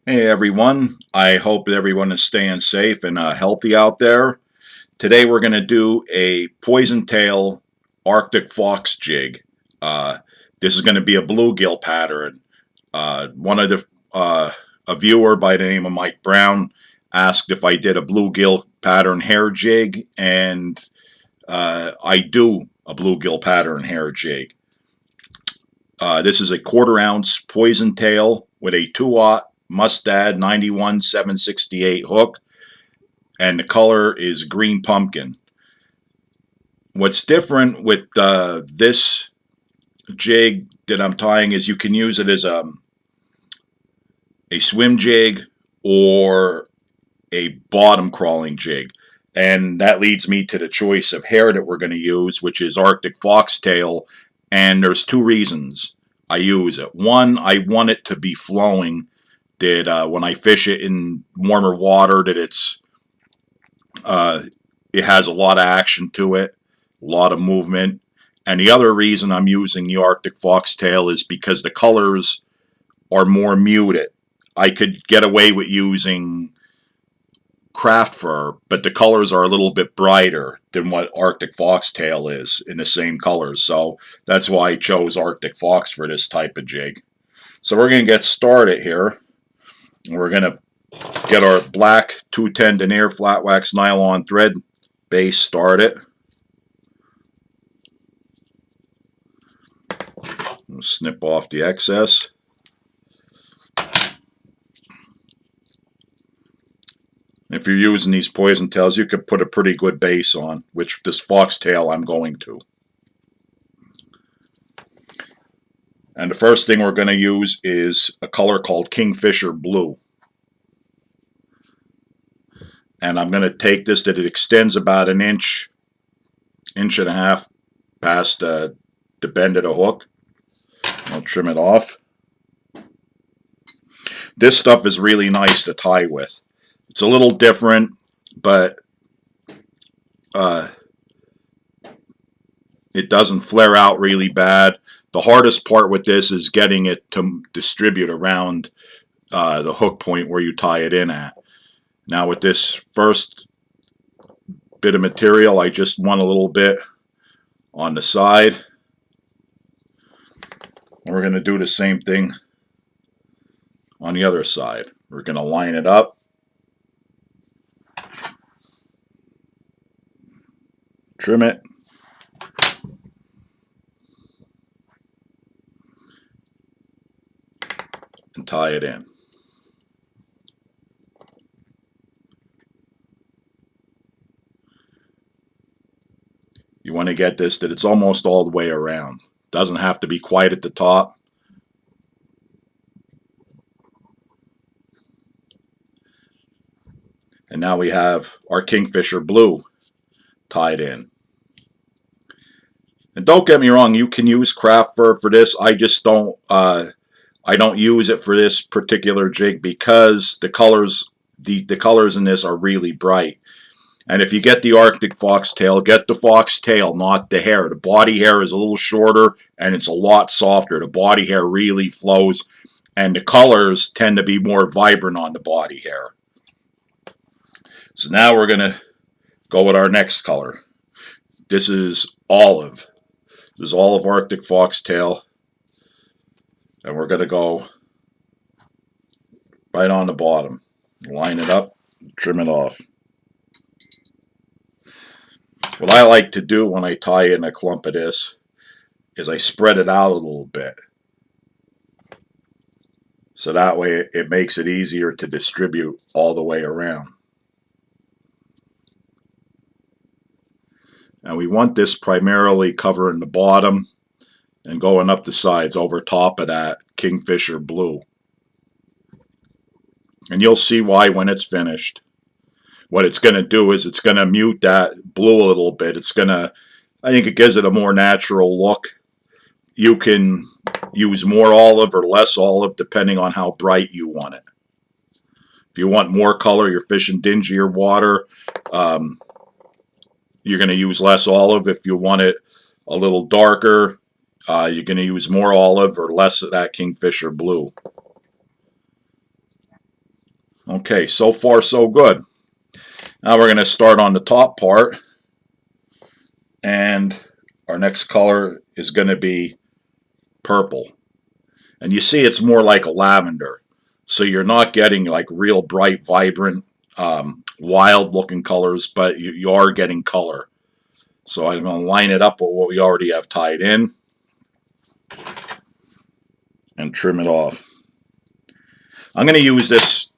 Hey everyone, I hope everyone is staying safe and healthy out there. Today we're going to do a poison tail Arctic fox jig. Uh, this is going to be a bluegill pattern. One of the a viewer by the name of Mike Brown asked if I did a bluegill pattern hair jig, and I do a bluegill pattern hair jig. This is a 1/4 ounce poison tail with a 2-aught Mustad 91 768 hook, and the color is green pumpkin. What's different with this jig that I'm tying is you can use it as a swim jig or a bottom crawling jig. And that leads me to the choice of hair that we're going to use, which is Arctic foxtail. And there's two reasons I use it. One, I want it to be flowing, that when I fish it in warmer water, that it has a lot of action to it, a lot of movement. And the other reason I'm using the Arctic foxtail is because the colors are more muted. I could get away with using craft fur, but the colors are a little bit brighter than what Arctic foxtail is in the same colors. So that's why I chose Arctic fox for this type of jig. So we're going to get started here. We're going to get our black 210 denier flat wax nylon thread base started. We'll snip off the excess. If you're using these poison tails, you could put a pretty good base on, which this foxtail I'm going to. And the first thing we're going to use is a color called Kingfisher Blue. And I'm going to take this that it extends about an inch and a half past the bend of the hook. I'll trim it off. This stuff is really nice to tie with. It's a little different, but it doesn't flare out really bad. The hardest part with this is getting it to distribute around the hook point where you tie it in at. Now with this first bit of material, I just want a little bit on the side. And we're going to do the same thing on the other side. We're going to line it up. Trim it. And tie it in. You want to get this that it's almost all the way around. Doesn't have to be quite at the top. And now we have our Kingfisher Blue tied in. And don't get me wrong, you can use craft fur for this. I just don't I don't use it for this particular jig because the colors in this are really bright. And if you get the Arctic foxtail, get the foxtail, not the hair. The body hair is a little shorter and it's a lot softer. The body hair really flows, and the colors tend to be more vibrant on the body hair. So now we're going to go with our next color. This is olive. This is olive Arctic foxtail. And we're going to go right on the bottom. Line it up, trim it off. What I like to do when I tie in a clump of this is I spread it out a little bit. So that way it makes it easier to distribute all the way around. And we want this primarily covering the bottom and going up the sides over top of that Kingfisher Blue. And you'll see why when it's finished. What it's going to do is it's going to mute that blue a little bit. It's going to, I think it gives it a more natural look. You can use more olive or less olive depending on how bright you want it. If you want more color, you're fishing dingier water, you're going to use less olive. If you want it a little darker, you're going to use more olive or less of that Kingfisher Blue. Okay, so far so good. Now we're going to start on the top part, and our next color is going to be purple. And you see it's more like a lavender, so you're not getting like real bright, vibrant, wild looking colors, but you are getting color. So I'm going to line it up with what we already have tied in and trim it off. I'm going to use this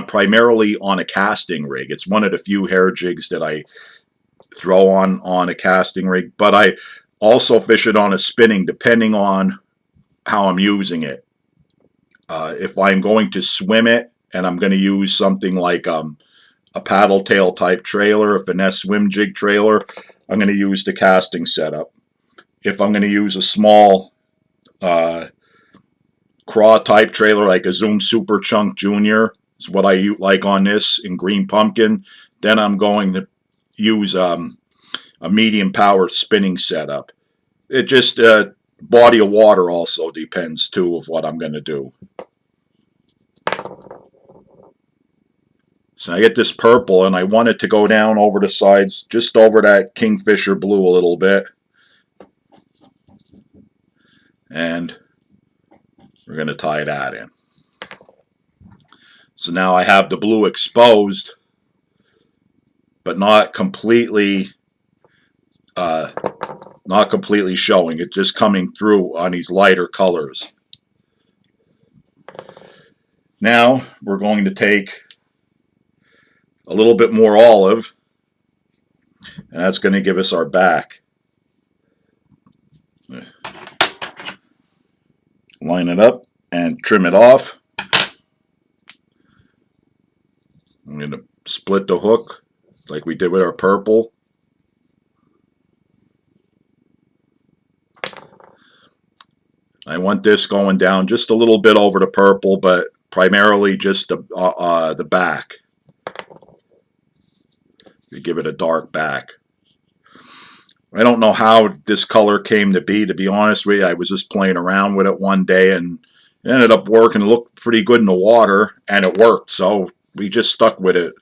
primarily on a casting rig. It's one of the few hair jigs that I throw on a casting rig, but I also fish it on a spinning depending on how I'm using it. If I'm going to swim it and I'm going to use something like a paddle tail type trailer, a finesse swim jig trailer, I'm going to use the casting setup. If I'm going to use a small craw type trailer like a Zoom Super Chunk Junior, is what I like on this in green pumpkin, then I'm going to use a medium power spinning setup. It just body of water also depends too of what I'm going to do. So I get this purple and I want it to go down over the sides, just over that Kingfisher blue a little bit. And we're going to tie that in. So now I have the blue exposed, but not completely showing. It's just coming through on these lighter colors. Now we're going to take a little bit more olive, and that's going to give us our back. Line it up and trim it off. I'm going to split the hook like we did with our purple. I want this going down just a little bit over the purple, but primarily just the back. You give it a dark back. I don't know how this color came to be honest with you. I was just playing around with it one day and it ended up working. It looked pretty good in the water and it worked, so we just stuck with it.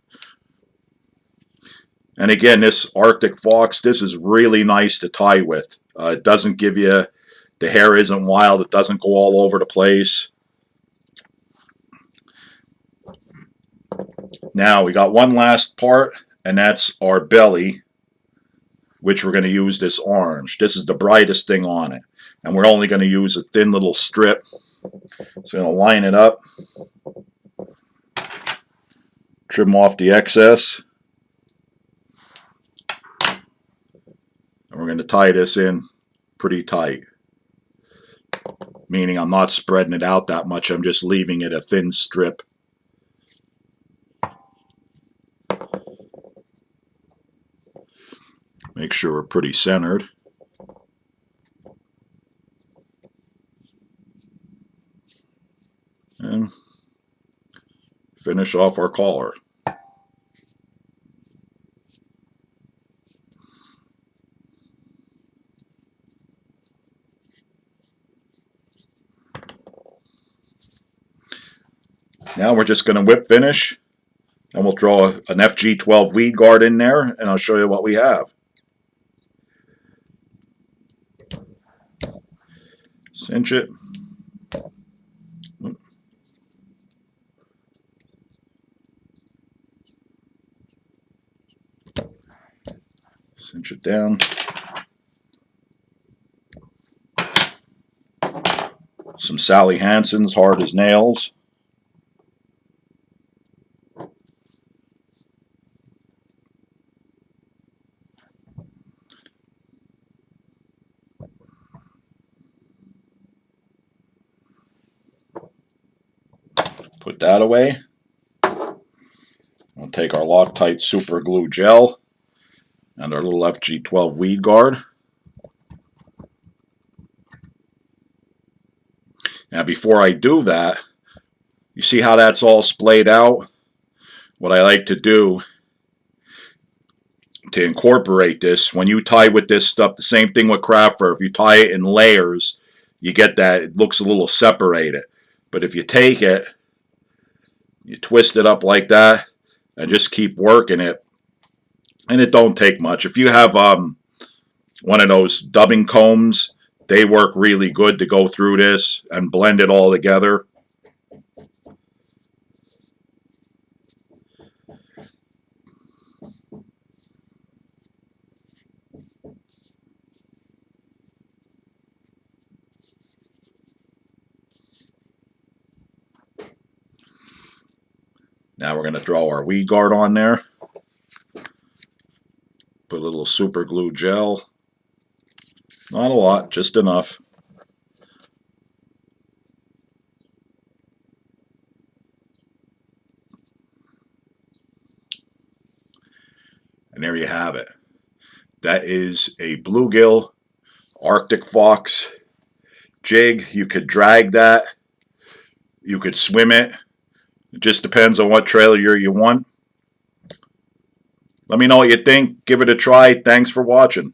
And again, this Arctic Fox, this is really nice to tie with. It doesn't give you, the hair isn't wild, it doesn't go all over the place. Now we got one last part, and that's our belly, which we're going to use this orange. This is the brightest thing on it, and we're only going to use a thin little strip. So I'm going to line it up, trim off the excess, and we're going to tie this in pretty tight, meaning I'm not spreading it out that much, I'm just leaving it a thin strip. Make sure we're pretty centered. And finish off our collar. Now we're just going to whip finish, and we'll throw an FG12 weed guard in there, and I'll show you what we have. Cinch it. Cinch it down. Some Sally Hansen's, hard as nails. Put that away. We'll take our Loctite super glue gel and our little FG12 weed guard. Now before I do that, you see how that's all splayed out? What I like to do to incorporate this, when you tie with this stuff, the same thing with craft fur, if you tie it in layers, you get that, it looks a little separated. But if you take it, you twist it up like that, and just keep working it, and it don't take much. If you have one of those dubbing combs, they work really good to go through this and blend it all together. Now we're going to throw our weed guard on there. Put a little super glue gel. Not a lot, just enough. And there you have it. That is a bluegill Arctic fox jig. You could drag that. You could swim it. It just depends on what trailer you want. Let me know what you think. Give it a try. Thanks for watching.